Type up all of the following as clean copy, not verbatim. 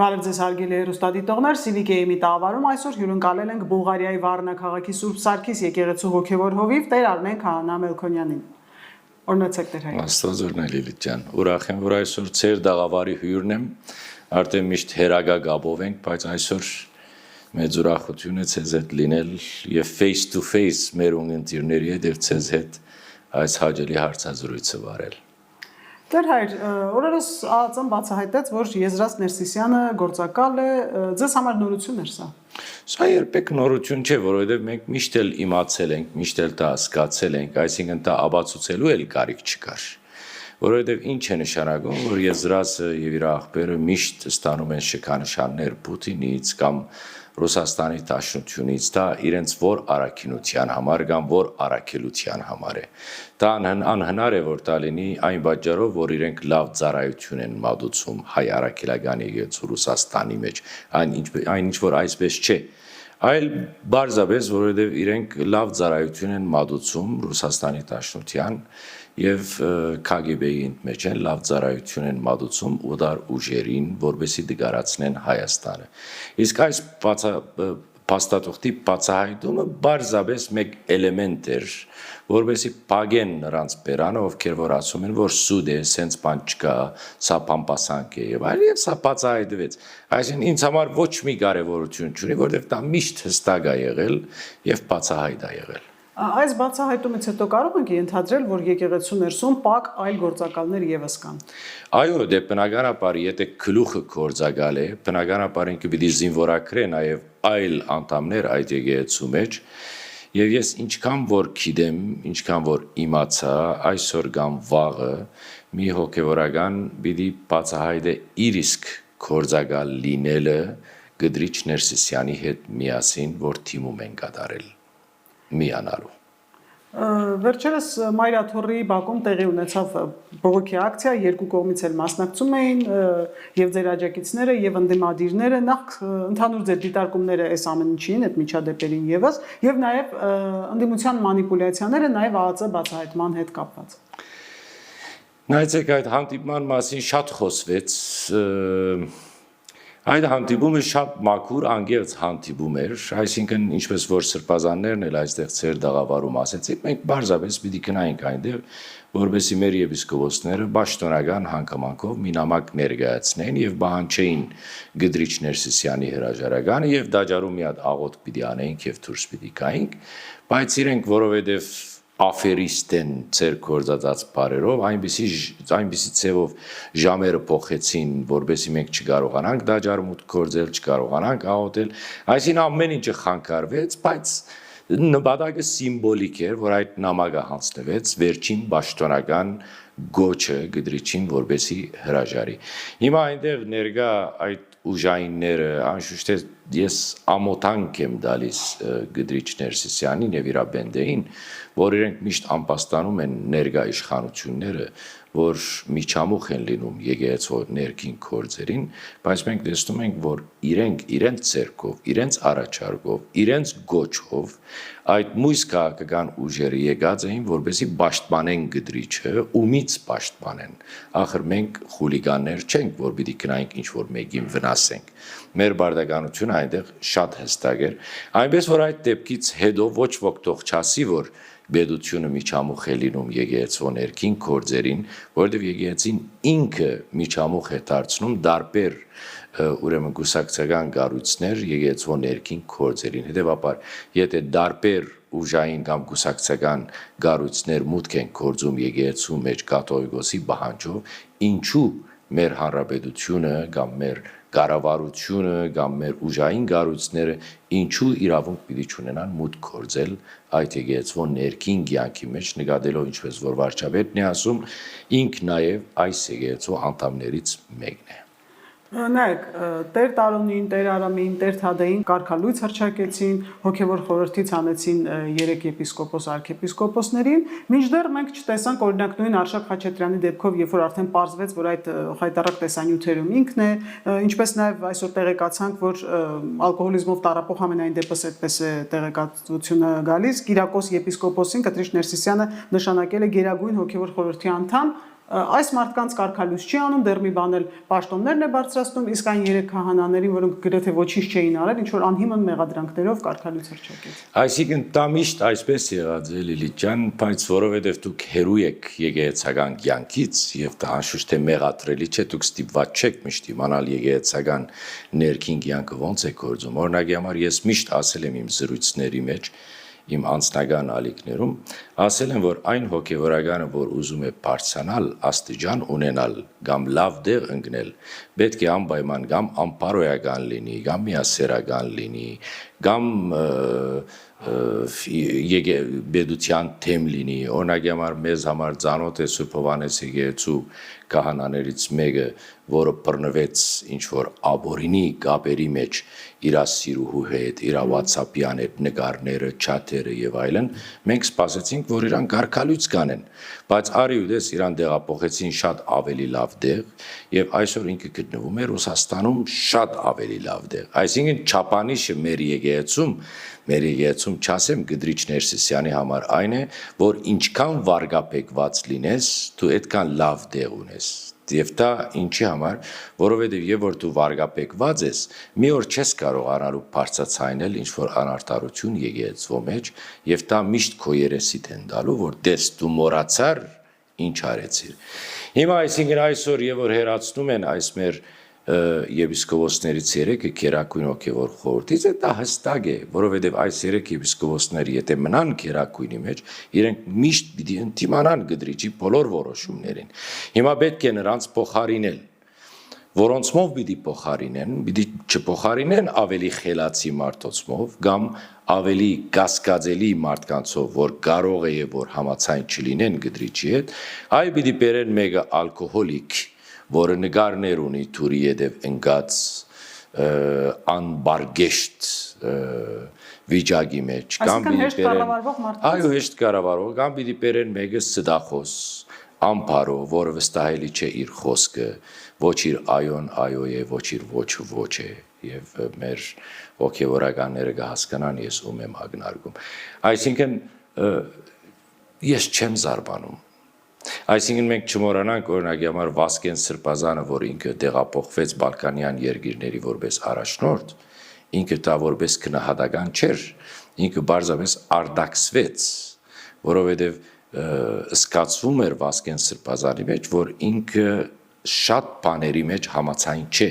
Բարև ձեզ հարգելի հեռուստադիտողներ, Civic-ի միտահավարում այսօր հյուրընկալել ենք Բուլղարիայի Վառնա քաղաքի Սուրբ Սարգիս եկեղեցու հոգևոր հովիվ Տեր Արմեն Քահանա Մելքոնյանին։ Օրհնեցեք Տեր Հայր։ Աստված օրհնել Լիլիթ ջան։ Ուրախ եմ, որ այսօր ծեր դաղավարի հյուրն եմ։ Արդեն միշտ հերագա գաբով ենք, բայց այսօր մեծ ուրախություն է ցեզ հետ լինել եւ face to face մեր ունգընտիրների հետ եւ ցեզ հետ այս հաջելի հարցազրույցը վարել։ Տեր Հայր, օրերս ԱԱԾ-ն բացահայտեց, որ Եզրած Ներսիսյանը գործակալ է, ձեզ համար նորություն էր սա։ Սա երբեք նորություն չէ, որովհետև մենք միշտ էլ իմացել ենք, միշտ էլ դա հասկացել ենք, այսինքն դա ապացուցելու էլ կարիք չկար։ Որովհետև ինչ է նշանակում, որ Եզրածը եւ իր աղբերը միշտ ստանում են շքանշաններ Պուտինից կամ Ռուսաստանի Դաշնությունից, դա իրենց որ առաքինության համար կամ որ առաքելության համար է։ Դա անհնար է որ դա լինի այն պատճառով, որ իրենք լավ ծառայություն են մատուցում հայ առաքելական եկեղեցու Ռուսաստանի մեջ, այն ինչ որ այսպես չէ, այլ բարձրապես, որովհետև իրենք լավ ծառայություն են մատուցում Ռուսաստանի Դաշնության եւ KGB-ի մեջ են լավ ծառայություն են մատուցում ուդար ուժերին, որովհետեւ դգարացնեն Հայաստանը։ Իսկ այս փաստաթղթի բացահայտումը բարձրապես մեկ էլեմենտ էր, որովհետեւ փագեն նրանց բերանը, ովքեր որ ասում են, որ սուդ է, սենց բան չկա, սա փամփասանք է եւ այլ, եւ սա բացահայտվեց։ Այսինքն ինձ համար ոչ մի կարեւորություն չունի, որովհետեւ դա միշտ հստակ է եղել եւ բացահայտ է եղել։ Այս բացահայտումից հետո կարող ենք ենթադրել, որ եկեղեցու ներսում պակ այլ գործակալներ եւս կան։ Այո, դե բնականաբար, եթե գլուխը գործակալ է, բնականաբար ինքը պիտի զինվորակրե նաեւ այլ անդամներ այդ եկեղեցու մեջ, եւ ես ինչքան որ գիտեմ, ինչքան որ իմացա, այսօր կամ վաղը մի հոգեվորական պիտի բացահայտե իր իսկ գործակալ լինելը Գդրիչ Ներսիսյանի հետ միասին, որ թիմում են կատարել։ Միանալու։ Վերջերս Մայրաթոռի Բաքում տեղի ունեցավ բողոքի ակցիա, երկու կողմից էլ մասնակցում էին եւ ձեր աջակիցները եւ ընդդիմադիրները, նախ ընդհանուր ձեր դիտարկումները այս ամեն ինչին, այդ միջադեպերին եւս, եւ նաեւ ընդդիմության մանիպուլյացիաները նաեւ ԱԱԾ բացահայտման հետ կապված։ Նայեցեք, այդ հանդիպման մասին շատ խոսվեց, այդ հանդիպումը շատ մաքուր, անգերց հանդիպում էր, այսինքն ինչպես որ սրբազաններն էլ այստեղ ծեր դաղավարում ասեցիք, մենք բարձրապես պիտի գնայինք այնտեղ, որովհետեւ մեր եպիսկոպոսները պաշտոնական հանգամանքով մի նամակ ներկայացնեն եւ բանջեին Գդրիչ Ներսիսյանի հրաժարականը եւ դաջարում մի հատ աղոթք պիտի անեինք եւ դուրս պիտի գայինք, բայց իրենք որովհետեւ аферист են ծեր կորզած բարերով, այնպիսի ցևով ժամերը փոխեցին, որովհետեւ մենք չկարողանանք դաջարմուտ կորձել, չկարողանանք աղոթել, այսինքն ամեն ինչը խանգարվեց, բայց նպատակը սիմվոլիկ էր, որ այդ նամակը հանձնվեց վերջին պաշտոնական գոչը Գդրիչին, որովհետեւ հրաժարի։ Հիմա այնտեղ ներկա այդ ուժայինները, անշուշտ ես ամոթանք եմ տալիս Գդրիչ Ներսիսյանին եւ իր բենդեին, որ իրենք միշտ անպաստանում են ներկա իշխանությունները, որ միջամուխ են լինում եկեղեցու ներքին գործերին, բայց մենք տեսնում ենք, որ իրենք իրենց ցերկով, իրենց առաջարկով, իրենց գոչով այդ մույս քաղաքական ուժերը եկած էին, որպեսզի պաշտպանեն Գդրիչը, ումից պաշտպանեն։ Ախր մենք խուլիգաններ չենք, որ պիտի գնայինք ինչ-որ մեկին վնասենք։ Մեր բարդականությունը այնտեղ շատ հստակ էր, այնպես որ այդ դեպքից հետո ոչ ոք թող չասի, որ Բեդությունը միջամուխ է լինում եկեղեցու ներքին գործերին, որովհետև եկեղեցին ինքը միջամուխ է դարձնում դարբեր ուրեմն գուսակցական կառույցներ եկեղեցու ներքին գործերին։ Հետևաբար, եթե դարբեր ուժային կամ գուսակցական կառույցներ մուտք են գործում եկեղեցու մեջ կաթողիկոսի պահանջով, ինչու մեր հանրապետությունը կամ մեր կառավարությունը կամ մեր ուժային կառույցները ինչու իրավունք պիտի չունենան մուտք գործել այդ եկեղեցու ներքին կյանքի մեջ, նկատելով ինչպես որ վարչապետն է ասում, ինք նաև այս եկեղեցու անդամներից մեկն է։ Նայեք, Տեր Տարոնին, Տեր Արամին, Տեր Թադեին կարգալույց հռչակեցին, հոգևոր խորհրդից անեցին 3 եպիսկոպոս արքեպիսկոպոսներին, մինչդեռ մենք չտեսանք օրինակ նույն Արշակ Խաչատրյանի դեպքով, երբ որ արդեն պարզվեց, որ այդ խայտառակ տեսանյութերում ինքն է, ինչպես նաև այսօր տեղեկացանք, որ ալկոհոլիզմով տառապող ամենայն դեպս այդպես է տեղեկատվությունը գալիս, Կիրակոս եպիսկոպոսին Գդրիչ Ներսիսյանը նշանակել է գերագույն հոգևոր խորհրդի անդամ, այս մարդկանց կարգալույս չի անում, դեռ մի բան էլ պաշտոններն է բարձրացնում, իսկ այն 3 քահանաներին, որոնք գրեթե ոչինչ չէին արել, ինչ որ անհիմն մեղադրանքներով կարգալույս հռչակեց։ Այսինքն դա միշտ այսպես եղած է Լիլիթ ջան, բայց որովհետև դուք հերու եք եկեղեցական կյանքից եւ դա անշուշտ է մեղադրելի չէ, դուք ստիպված չեք միշտ իմանալ եկեղեցական ներքին կյանքը ոնց է գործում։ Օրինակի համար ես միշտ ասել եմ իմ զրույցների մեջ իմ անձնական ալիքներում ասել են, որ այն հոգևորականը, որ ուզում է բարձրանալ, աստիճան ունենալ կամ լավ դեղ ընկնել, պետք է անպայման կամ անպարոյական լինի, կամ միասեռական լինի, կամ բեդության թեմ լինի, օրինակի համար մեզ համար ծանոթ է Սուրբ Հովհաննես եկեղեցու քահանաներից մեկը, որը բռնվեց ինչ-որ աբորինի կապերի մեջ իր սիրուհու հետ, իր WhatsApp-յան հետ նկարները, չաթերը եւ այլն, մենք սպասեցինք, որ իրան կարգալույց կանեն, բայց արի ու դες իրան դեղափոխեցին շատ ավելի լավ դեղ եւ այսօր ինքը գտնվում է Ռուսաստանում շատ ավելի լավ դեղ։ Այսինքն չափանիշը մեր եկեղեցում չասեմ Գդրիչ Ներսիսյանի համար այն է, որ ինչքան վարգապեկված լինես, դու այդքան լավ դեղ ունես։ Եվ դա ինչի համար, որովհետև եւ որ դու վարգապեկված ես, մի օր չես կարողանալու բարձրացնել ինչ որ անարտարություն եկեղեցու մեջ, եւ դա միշտ քո երեսիդ են տալու, որ դες դու մոռացար ինչ արեցիր։ Հիմա այսինքն այսօր եւ որ հերացնում են այս մեր եպիսկոպոսներից 3-ը քերակույն հոգևոր խորհրդից է դա հստակ է, որովհետև այս 3 եպիսկոպոսները եթե մնան քերակույնի մեջ, իրենք միշտ պիտի ընդդիմանան Գդրիչի բոլոր որոշումներին։ Հիմա պետք է նրանց փոխարինել, որոնցմով պիտի փոխարինեն, պիտի չփոխարինեն ավելի խելացի մարդոցմով կամ ավելի կասկածելի մարդկանցով, որ կարող է եւ որ համացայն չլինեն Գդրիչի հետ, այլ պիտի բերեն մեկը ալկոհոլիկ, որը նկարներ ունի թուրի ետև ընկած անբարգեշտ վիճակի մեջ, կամ պիտի բերեն, այո հեշտ կառավարող, կամ պիտի բերեն մեկը սդախոս, ամփարո, որը վստահելի չէ իր խոսքը, ոչ իր այոն այո է, ոչ իր ոչը ոչ է, եւ մեր հոգեվորականները կհասկանան ես ում եմ ակնարկում։ Այսինքն ես չեմ զարմանում։ Այսինքն մենք չմոռանանք օրինակի համար Վասկեն Սրբազանը, որ ինքը տեղափոխվեց Բալկանյան երկիրների որպես առաջնորդ, ինքը դա որպես քնահատական չէր, ինքը բարձրապես արտաքսվեց, որովհետև սկացվում էր Վասկեն Սրբազանի մեջ, որ ինքը շատ բաների մեջ համաձայն չէ։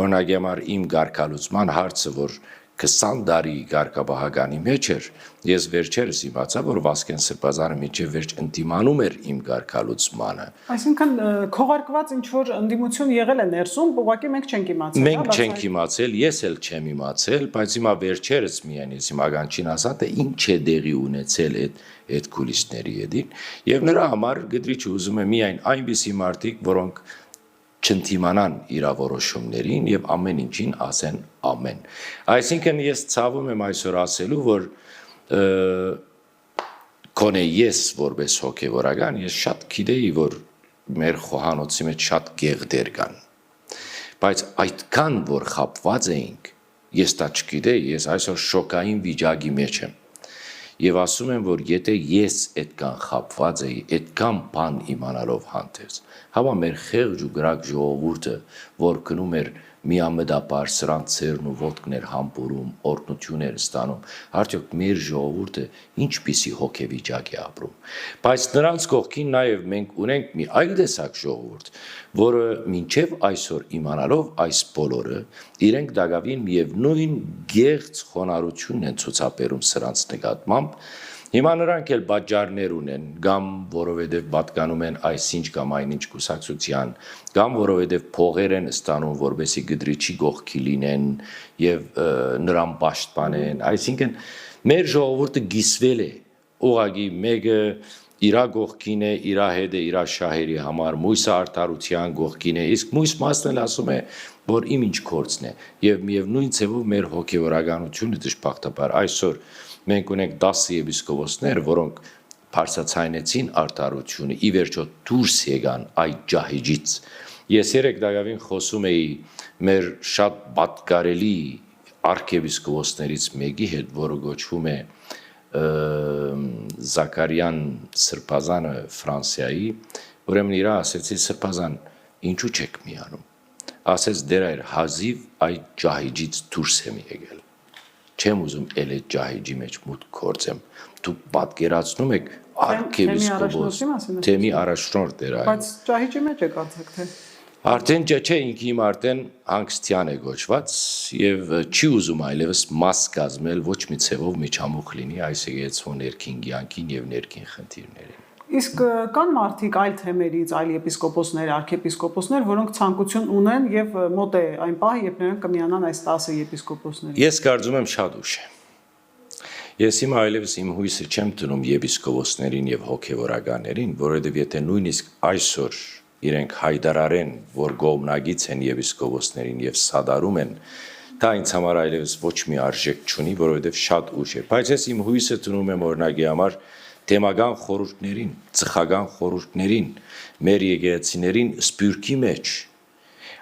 Օրինակի համար իմ ղեկավարության հարցը, որ 20 տարի ղեկավարականի մեջ էր, ես վերջերս իմացա, որ Վասկեն Սրբազանը միջև վերջ ընդդիմանում էր իմ ղեկավարությանը։ Այսինքն քողարկված ինչ որ ընդդիմություն եղել է ներսում, ուղղակի մենք չենք իմացել։ Մենք չենք իմացել, ես էլ չեմ իմացել, բայց հիմա վերջերս միայն ես իմ ագանչին ասա, թե ինչ է դեղի ունեցել այդ կուլիսների հետին, եւ նրա համար Գդրիչը ուզում է միայն այնպիսի մարդիկ, որոնք չընդդիմանան իր որոշումներին եւ ամեն ինչին ասեն ամեն։ Այսինքն ես ցավում եմ այսօր ասելու, որ կոնե ես որպես հոգևորական ես շատ գիտեի, որ մեր խոհանոցի մեջ շատ գեղդեր կան, բայց այդքան որ խապված էինք, ես դա չգիտեի, ես այսօր շոկային վիճակի մեջ եմ։ Եվ ասում եմ, որ եթե ես այդքան խապված էի, այդքան բան իմանալով հանդերձ, հավա մեր խեղճ ու գրակ ժողովուրդը, որ գնում էր միամտաբար սրանց ցերն ու ոտքներ համբուրում, օրհնություններ ստանում, արդյոք մեր ժողովուրդը ինչպիսի հոգեվիճակ է ապրում։ Բայց նրանց կողքին նաև մենք ունենք մի այլ տեսակ ժողովուրդ, որը մինչև այսօր իմանալով այս բոլորը, իրենք դակավին միևնույն գեղձ խոնարհությունն են ցուցաբերում սրանց նկատմամբ։ Հիմա նրանք էլ պատճառներ ունեն, կամ որովհետև պատկանում են այսինչ կամ այնինչ կուսակցության, կամ որովհետև փողեր են ստանում, որպեսզի Գդրիչի կողքի լինեն եւ նրան պաշտպանեն։ Այսինքն մեր ժողովուրդը գիսվել է, ուղղակի մեկը իր կողքին է, իր հետ է, իր շահերի համար, մույսը արդարության կողքին է, իսկ մույս մասն էլ ասում է, որ իմ ինչ գործն է, եւ միևնույն ձևով մեր հոգեվորականությունը դժբախտաբար այսօր մենք ունենք 10 եպիսկոպոսներ, որոնք բարձրացնեցին արդարությունը, ի վերջո դուրս եկան այդ ջահիջից։ Ես երեք դակավին խոսում էի մեր շատ պատկարելի արքեպիսկոպոսներից մեկի հետ, որը գոչվում է Զաքարյան Սրբազանը Ֆրանսիայի, Ուրեմն իրա ասեցի սրբազան ինչու չեք միանում։ Ասեց դեր այր հազիվ այդ ջահիջից դուրս եմ եկել։ Չեմ ուզում էլ այդ ջահիջի մեջ մուտք գործեմ։ Դուք պատկերացնում եք արքեպիսկոպոս թեմի առաջնորդ էր այո։ Բայց ջահիջի մեջ է կարծեք թե։ Արդեն չէ ինքը իմ արդեն հանգստյան է գոչված եւ չի ուզում այլևս մաս կազմել ոչ մի ցևով միջամուխ լինի այս եկեղեցու ներքին կյանքին եւ ներքին խնդիրներին։ Իսկ կան մարդիկ այլ թեմերից, այլ եպիսկոպոսներ, արքեպիսկոպոսներ, որոնք ցանկություն ունեն եւ մոտ է այն պահը, երբ նրանք կմիանան այս 10 եպիսկոպոսներին։ Ես կարծում եմ շատ ուշ է։ Ես հիմա այլևս իմ հույսը չեմ տնում եպիսկոպոսներին եւ հոգեվորականներին, որովհետեւ եթե նույնիսկ այսօր իրենք հայտարարեն, որ գոմնագից են եպիսկոպոսներին եւ սադարում են, դա ինձ համար այլևս ոչ մի արժեք չունի, որովհետեւ շատ ուշ է։ Բայց ես իմ հույսը տնում եմ օրինակի համար թեմական խորհուրդներին, ծխական խորհուրդներին, մեր եկեղեցիներին սփյուռքի մեջ։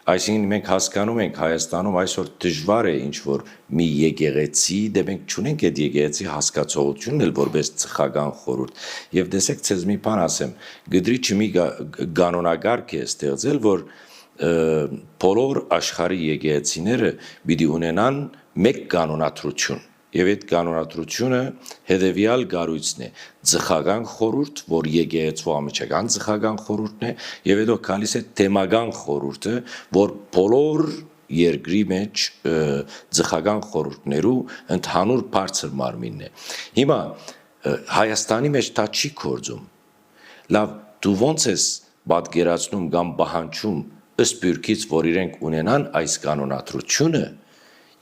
Այսինքն մենք հասկանում ենք Հայաստանում այսօր դժվար է ինչ որ մի եկեղեցի, դե մենք չունենք այդ եկեղեցի հասկացողությունն էլ որպես ծխական խորհուրդ։ Եվ տեսեք, ցեզ մի բան ասեմ, Գդրիչը մի կանոնագարք է ստեղծել, որ բոլոր աշխարհի եկեղեցիները պիտի ունենան մեկ կանոնադրություն։ Եվ այդ կանոնադրությունը հետևյալ գառույցն է՝ ծխական խորհուրդ, որ եկեղեցու ամիջական ծխական խորհուրդն է, եւ հետո գալիս է թեմական խորհուրդը, որ բոլոր երկրի մեջ ծխական խորհուրդներու ընդհանուր բարձր մարմինն է։ Հիմա Հայաստանի մեջ դա չի կորձում։ Լավ, դու ոնց ես պատկերացնում կամ պահանջում ըստ բյուրքից, որ իրենք ունենան այս կանոնադրությունը,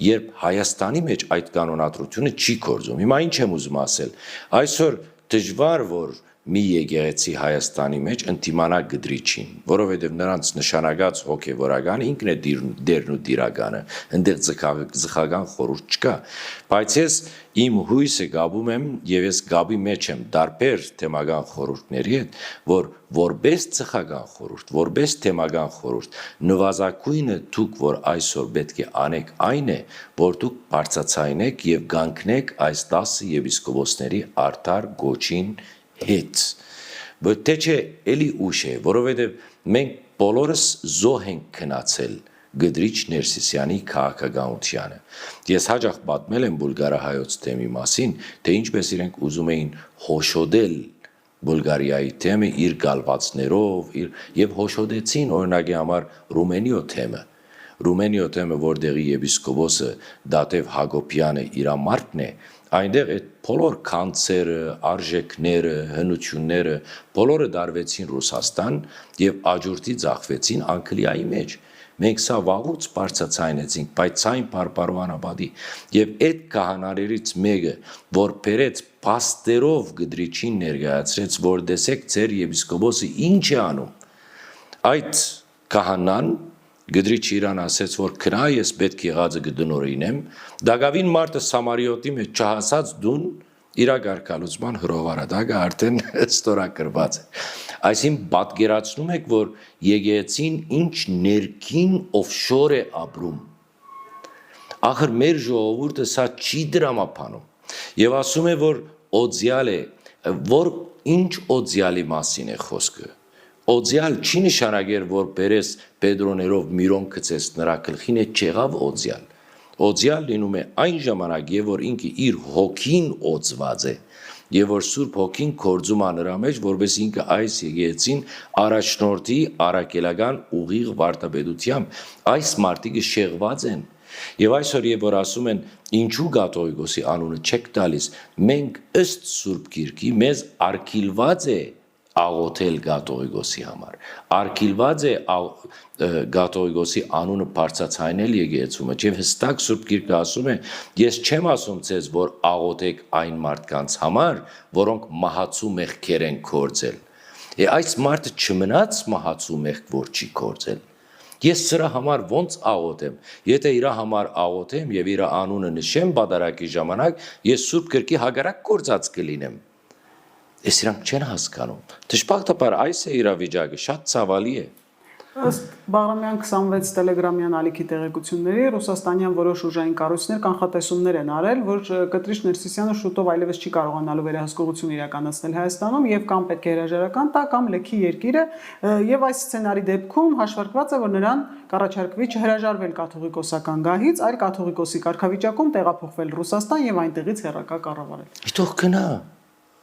երբ Հայաստանի մեջ այդ կանոնադրությունը չի կորձում։ Հիմա ինչ եմ ուզում ասել։ Այսօր դժվար որ մի եկեղեցի Հայաստանի մեջ ընդդիմանա Գդրիչին, որովհետև նրանց նշանակած հոգևորական ինքն է դերն ու դիրականը, այնտեղ ծխական խորհուրդ չկա, բայց ես իմ հույսը գաբում եմ եւ ես գաբի մեջ եմ դարբեր թեմական խորհուրդների հետ, որ որպես ծխական խորհուրդ, որպես թեմական խորհուրդ նվազագույնը դուք որ այսօր պետք է անեք այն է, որ դուք բարձրացայինեք եւ գանքնեք այս 10 եպիսկոպոսների արդար գոչին հետ, բայց թե չէ էլի ուշ է, որովհետև մենք բոլորս զոհ ենք քնացել Գդրիչ Ներսիսյանի քաղաքականությանը։ Ես հաճախ պատմել եմ բուլգարահայոց թեմի մասին, թե ինչպես իրենք ուզում էին հոշոտել Բուլգարիայի թեմը իր գալվածներով, եւ հոշոտեցին օրինակի համար Ռումենիո թեմը։ Ռումենիո թեմը, որտեղի եպիսկոպոսը Դատև Հակոբյանը իր մարդն է, այնտեղ այդ բոլոր կանցերը, արժեքները, հնությունները, բոլորը դարվեցին Ռուսաստան եւ աջուրդի ձախվեցին Անգլիայի մեջ։ Մենք սա վաղուց բարձրացայնեցինք, բայց ցայն բարբարոանաբադի եւ այդ քահանաներից մեկը, որ բերեց փաստերով Գդրիչին ներկայացրեց, որ տեսեք ձեր եպիսկոպոսը ինչ է անում։ Այդ քահանան Գդրիչը իրան ասեց, որ քրա ես պետք եղածը կդնորինեմ, դակավին մարդը Սամարիոտի մեջ չհասած դուն իրագարկալուծման հրովարադակը արդեն ստորագրված է։ Այսինքն պատկերացնում եք, որ եկեղեցին ինչ ներքին օֆշոր է ապրում։ Ախր մեր ժողովուրդը սա չի դրամապանում։ Եվ ասում է, որ օձյալ է, որ ինչ օձյալի մասին է խոսքը։ Օձյալ չի նշանակեր, որ բերես Պետրոներով միրոն գցես նրա գլխին է չեղավ օձյալ։ Օձյալ լինում է այն ժամանակ, եւ որ ինքը իր հոգին օծված է, եւ որ Սուրբ Հոգին կորձում է նրա մեջ, որպես ինքը այս եկեղեցին առաջնորդի առաքելական ուղիղ վարդապետությամբ այս մարդիկը շեղված են։ Եվ այսօր եւ որ ասում են ինչու Կաթողիկոսի անունը չեք տալիս, մենք ըստ Սուրբ Գիրքի մեզ արգիլված է աղոթել Կաթողիկոսի համար։ Արգիլված է Կաթողիկոսի անունը բարձրացնել եկեղեցու մեջ եւ հստակ Սուրբ Գիրքը ասում է, ես չեմ ասում ձեզ, որ աղոթեք այն մարդկանց համար, որոնք մահացու մեղքեր են կործել։ Եվ այս մարդը չմնաց մահացու մեղք, որ չի կործել։ Ես սրա համար ոնց աղոթեմ։ Եթե իր համար աղոթեմ եւ իր անունը նշեմ բادرակի ժամանակ, ես Սուրբ Գրքի հակառակ կործած կլինեմ։ Ես իրանք չեն հասկանում։ Դժբախտաբար այս է իրավիճակը, շատ ցավալի է։ Ըստ Բաղրամյան 26 տելեգրամյան ալիքի տեղեկությունների ռուսաստանյան որոշ ուժային կառույցներ կանխատեսումներ են արել, որ Կտրիչ Ներսիսյանը շուտով այլևս չի կարողանալու վերահսկողություն իրականացնել Հայաստանում եւ կամ պետք է հրաժարական տա կամ լքի երկիրը եւ այս սցենարի դեպքում հաշվարկված է, որ նրան կառաջարկվի չհրաժարվել կաթողիկոսական գահից, այլ կաթողիկոսի կարգավիճակում տեղափոխվել Ռուսաստան եւ այնտեղից հեռակա կառավարել։ Թող գնա։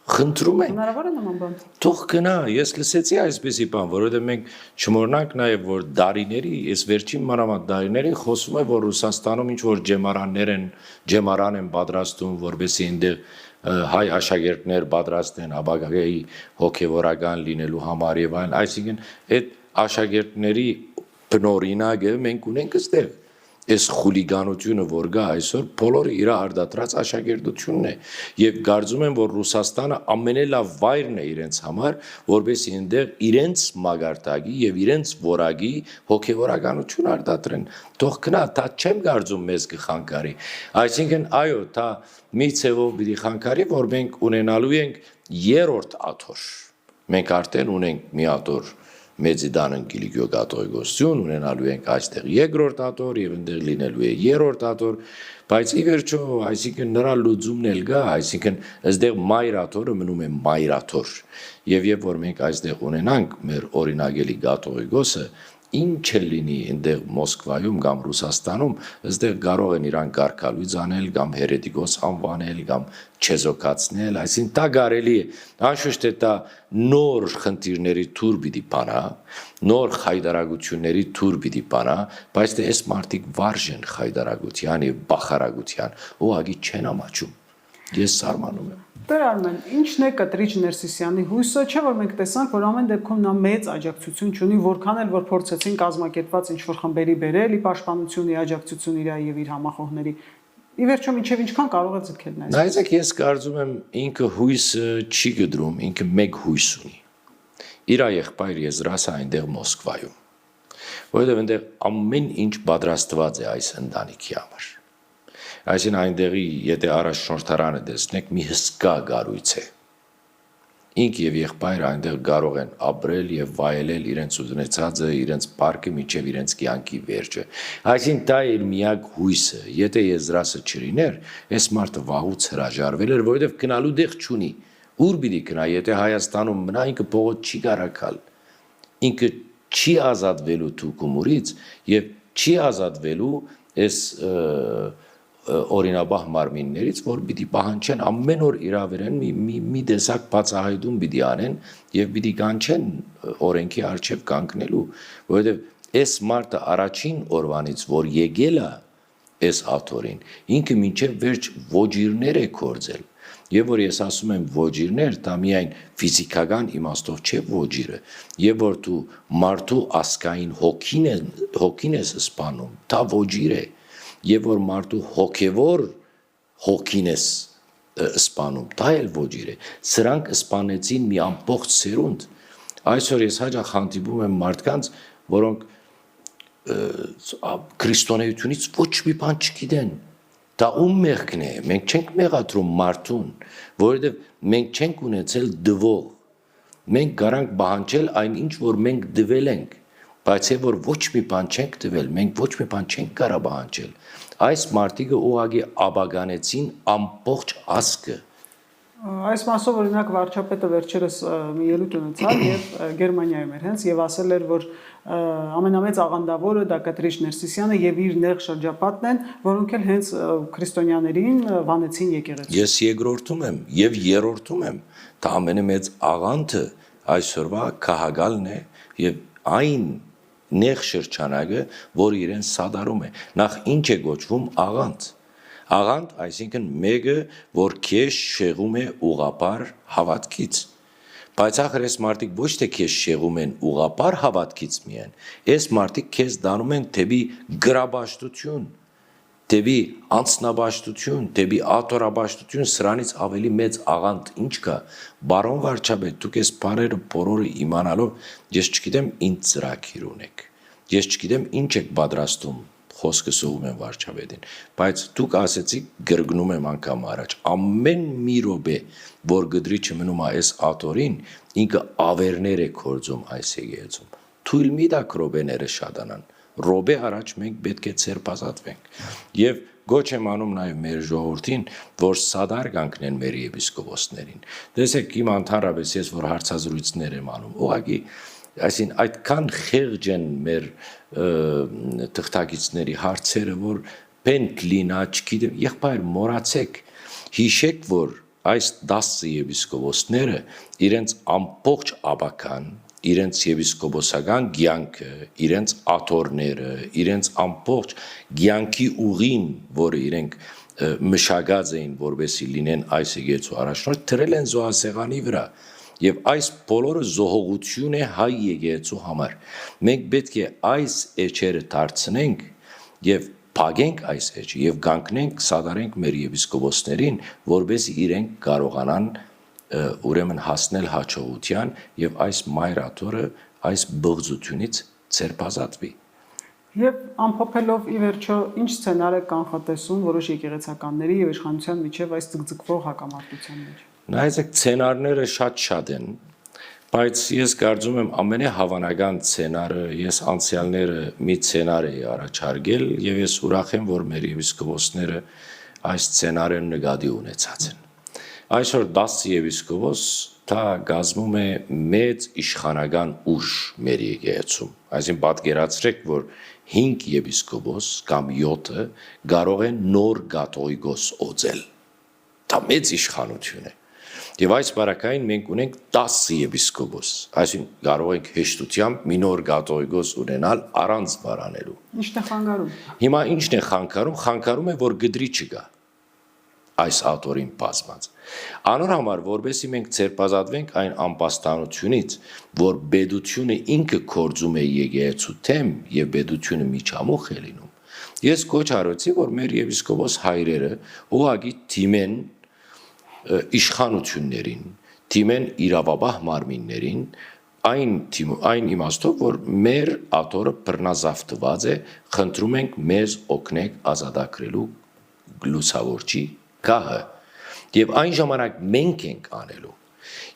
Խնդրում ենք։ Հնարավոր է նման բան։ Թող գնա, ես լսեցի այսպեսի բան, որովհետև մենք չմոռանանք նաև որ դարիների, ես վերջին մանավանդ դարիներին խոսում է, որ Ռուսաստանում ինչ որ ջեմարան են պատրաստում, որովհետեւ այնտեղ հայ աշակերտներ պատրաստեն ապագայի հոգևորական լինելու համար եւ այլն, այսինքն այդ աշակերտների բնօրինակը մենք ունենք այստեղ։ Այս խուլիգանությունը, որ գա այսօր, բոլորը իր արդատրած աշակերտությունն է եւ կարծում եմ, որ Ռուսաստանը ամենալավ վայրն է իրենց համար, որովհետեւ այնտեղ իրենց մագարտակի եւ իրենց որակի հոգեվորականություն արդատրեն։ Թող գնա, դա չեմ կարծում մեզ կխանգարի։ Այսինքն, այո, դա մի ցևով պիտի խանգարի, որ մենք ունենալու ենք երրորդ աթոռ։ Մենք արդեն ունենք մի աթոռ Մեծիդան Կիլիկիո կաթողիկոսություն, ունենալու ենք այստեղ երկրորդ աթոռ եւ այնտեղ լինելու է երրորդ աթոռ, բայց ի վերջո, այսինքն նրա լուծումն էլ գա, այսինքն այստեղ մայր աթոռը մնում է մայր աթոռ։ Եվ երբ որ մենք այստեղ ունենանք մեր օրինագելի կաթողիկոսը, ինչ էլ լինի այնտեղ Մոսկվայում կամ Ռուսաստանում, այստեղ կարող են իրան կարգալույծ անել կամ հերետիկոս անվանել կամ չեզոքացնել, այսինքն դա կարելի է, անշուշտ է դա նոր խնդիրների թուր պիտի բանա, նոր խայդարագությունների թուր պիտի բանա, բայց դե այս մարդիկ վարժեն խայդարագության եւ բախարագության, ուղղակի չեն ամաչում։ Ես սարմանում եմ։ Տեր Արմեն, ի՞նչն է Կտրիչ Ներսիսյանի հույսը, չէ՞ որ մենք տեսանք, որ ամեն դեպքում նա մեծ աջակցություն ունի, որքան էլ որ փորձեցին կազմակերպված ինչ-որ խմբերի բերել, ի պաշտպանություն, ի աջակցություն իր եւ իր համախոհների։ Ի վերջո մինչեւ ինչքան կարող է ձգել նա։ Նայեք, ես կարծում եմ ինքը հույսը չի գդրում, ինքը մեկ հույս ունի։ Իր եղբայր Եզրասը այնտեղ Մոսկվայում, որովհետեւ այնտեղ ամեն ինչ պատրաստված է այս ընտանիքի համար։ Այսինքն այնտեղի, եթե առաջնորդարանը տեսնեք, մի հսկա գառույց է։ Ինք եւ եղբայրը այնտեղ կարող են ապրել եւ վայելել իրենց ունեցածը, իրենց պարկը մինչեւ իրենց կյանքի վերջը։ Այսինքն դա է միակ հույսը։ Եթե Եզրասը չլիներ, այս մարդը վաղուց հրաժարվել էր, որովհետեւ գնալու դեղ չունի։ Ուր պիտի գնա, եթե Հայաստանում մնա, ինքը փողոց չի կարակալ։ Ինքը չի ազատվելու թուկումուրից եւ չի ազատվելու այս օրինաբահ մարմիններից, որ պիտի պահանջեն ամեն օր իրավերեն մի տեսակ բացահայտում պիտի անեն եւ պիտի կանչեն օրենքի արժեվ կանգնելու, որովհետեւ այս մարդը առաջին օրվանից, որ եկել է այս աթոռին, ինքը մինչեւ վերջ ոչիրներ է կորձել։ Եվ որ ես ասում եմ ոչիրներ, դա միայն ֆիզիկական իմաստով չէ ոչիրը, եւ որ դու մարդու ասկային հոգին ես սպանում, դա ոչիր է։ Եվ որ մարդու հոգևոր հոգին ես սպանում, դա էլ ոչիր է։ Սրանք սպանեցին մի ամբողջ սերունդ։ Այսօր ես հաճախ հանդիպում եմ մարդկանց, որոնք քրիստոնեությունից ոչ մի բան չգիտեն։ Դա ում մեղքն է։ Մենք չենք մեղադրում մարդուն, որովհետև մենք չենք ունեցել դվող։ Մենք կարանք պահանջել այն ինչ որ մենք դվել ենք, բայց եւ որ ոչ մի բան չենք դվել, մենք ոչ մի բան չենք կարող պահանջել։ Այս մարդիկը ուղղակի աբագանեցին ամբողջ ազգը։ Այս մասով օրինակ վարչապետը վերջերս մի ելույթ ունեցավ եւ Գերմանիայում էր հենց եւ ասել էր, որ ամենամեծ աղանդավորը դա Կտրիչ Ներսիսյանը եւ իր նեղ շրջապատն են, որոնք էլ հենց քրիստոնյաներին վանեցին եկեղեցու։ Ես երկրորդում եմ եւ երրորդում եմ, դա ամենամեծ աղանդը այսօրվա քահագալն է եւ այն նեղ շրջանակը, որ իրեն սադարում է։ Նախ ինչ է գոչվում աղանդ։ Աղանդ, այսինքն մեկը, որ քեզ շեղում է ուղղապար հավատքից։ Բայց ախր այս մարդիկ ոչ թե քեզ շեղում են ուղղապար հավատքից միայն, այս մարդիկ քեզ դանում են դեպի գրաբաշխություն, դեպի անձնաբաշխություն, դեպի աթոռաբաշխություն, սրանից ավելի մեծ աղանդ ինչ կա։ Բարոն վարչապետ, դուք այս բառերը բոլորը իմանալով, ես չգիտեմ ինչ ծրագիր ունեք։ Ես չգիտեմ ինչ եք պատրաստում, խոսքը սողում եմ վարչապետին, բայց դուք ասեցիք գրգնում եմ անգամ առաջ, ամեն մի րոպե, որ գդրիչը մնում է այս աթոռին, ինքը ավերներ է կործում այս եկեղեցում, թույլ մի տակ ռոբեները շատանան։ Ռոբե առաջ մենք պետք է ցերպազատվենք։ Եվ գոչ եմ անում նաև մեր ժողովրդին, որ սադար կանգնեն մեր եպիսկոպոսներին։ Տեսեք, իմ ընդհանրապես ես որ հարցազրույցներ եմ անում, ուղղակի այսին այդքան խեղճ են մեր թղթակիցների հարցերը, որ պենք լինա, չգիտեմ, եղբայր մոռացեք, հիշեք, որ այս 10 եպիսկոպոսները իրենց ամբողջ աբական, իրենց եպիսկոպոսական կյանքը, իրենց աթոռները, իրենց ամբողջ կյանքի ուղին, որը իրենք մշակած էին, որովհետեւ լինեն այս եկեղեցու առաջնորդ, դրել են զոհասեղանի վրա։ Եվ այս բոլորը զոհողություն է հայ եկեղեցու համար։ Մենք պետք է այս էջերը դարձնենք եւ փագենք այս էջը եւ կանգնենք սադարենք մեր եպիսկոպոսներին, որովհետեւ իրենք կարողանան ուրեմն հասնել հաջողության եւ այս մայրաթորը այս բղծությունից ցերպազատվի։ Եվ ամփոփելով ի վերջո ինչ սցենար է կանխատեսում որոշ եկեղեցականների եւ իշխանության միջև այս ցկցկվող հակամարտության մեջ։ Նայեցեք, սցենարները շատ են, բայց ես կարծում եմ ամենահավանական սցենարը ես անցյալները մի սցենար էի առաջարկել եւ ես ուրախ եմ, որ մեր եպիսկոպոսները այս սցենարը նկատի ունեցած են։ Այսօր 10 եպիսկոպոս դա գազմում է մեծ իշխանական ուժ մեր եկեղեցում։ Այսինքն պատկերացրեք, որ 5 եպիսկոպոս կամ 7-ը կարող են նոր կաթողիկոս օծել։ Դա մեծ իշխանություն է։ Եվ այս բարակային մենք ունենք 10 եպիսկոպոս, այսինքն կարող ենք հեշտությամբ մի նոր կաթողիկոս ունենալ առանց վարանելու։ Ինչն է խանգարում։ Հիմա ինչն է խանգարում։ Խանգարում է, որ գդրի չկա այս աթոռին բազմած։ Անոր համար, որովհետեւ մենք ցերպազատվենք այն անպաստանությունից, որ բեդությունը ինքը կորձում է եկեղեցու թեմ եւ բեդությունը միջամուխ է լինում։ Ես կոչ արեցի, որ մեր եպիսկոպոս հայրերը ուղղակի թիմեն իշխանություններին, թիմեն իրավաբահ մարմիններին, այն իմաստով, որ մեր աթոռը բռնազավթված է, խնդրում ենք մեզ օգնեք ազատագրելու լուսավորչի գահը։ Եվ այն ժամանակ մենք ենք անելու։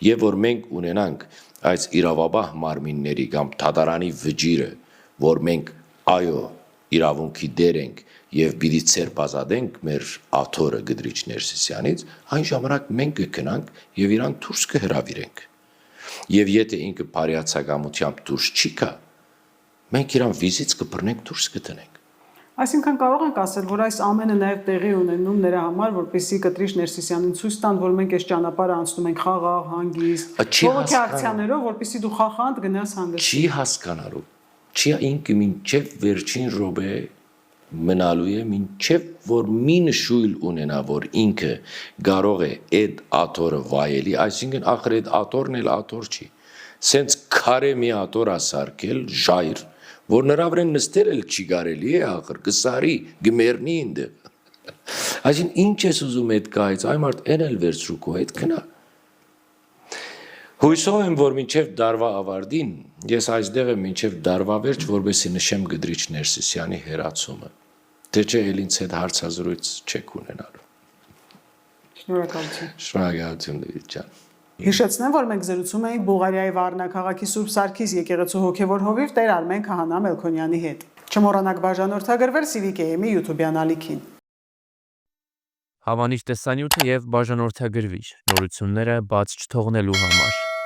Եվ որ մենք ունենանք այս իրավաբահ մարմինների կամ դատարանի վճիրը, որ մենք այո իրավունքի դեր ենք եւ պիտի ցերպազատենք մեր աթոռը Գդրիչ Ներսիսյանից, այն ժամանակ մենք կգնանք եւ իրան դուրս կհրավիրենք։ Եվ եթե ինքը բարիացակամությամբ դուրս չի գա, մենք իրան վիզից կբռնենք դուրս կտնենք։ Այսինքն կարող ենք ասել, որ այս ամենը նաև տեղի ունենում նրա համար, որպեսզի Գդրիչ Ներսիսյանին ցույց տան, որ մենք այս ճանապարհը անցնում ենք խաղաղ, հանգիստ, բողոքի ակցիաներով, որպեսզի դու խախանդ գնաս հանգստի։ Չի հասկանալու։ Չի ինքը մինչև վերջին րոպե մնալու է, մինչև որ մի նշույլ ունենա, որ ինքը կարող է այդ աթոռը վայելի, այսինքն ախր այդ աթոռն էլ աթոռ չի։ Սենց քարե մի աթոռ ասարկել, ժայր, որ նրա վրան նստել էլ չի կարելի է ախր, կսարի, գմերնի ինտեղ։ Այսինքն ինչ ես ուզում այդ կայից, այ մարդ են էլ վերցրու քո հետ գնա։ Հույսով եմ, որ մինչև դարվա ավարտին, ես այստեղ եմ մինչև դարվա վերջ, որպեսզի նշեմ Գդրիչ Ներսիսյանի հերացումը։ Թե չէ էլ ինձ հետ հարցազրույց չեք ունենալու։ Շնորհակալություն։ Շնորհակալություն Լիլիթ ջան։ Հիշեցնեմ, որ մենք զրուցում էինք Բուլղարիայի Վարնա քաղաքի Սուրբ Սարգիս եկեղեցու հոգևոր հովիվ Տեր Արմեն Քահանա Մելքոնյանի հետ։ Չմոռանաք բաժանորդագրվել CVKM-ի YouTube-յան ալիքին։ Հավանիչ տեսանյութը եւ բաժանորդագրվիչ նորությունները բաց չթողնելու համար։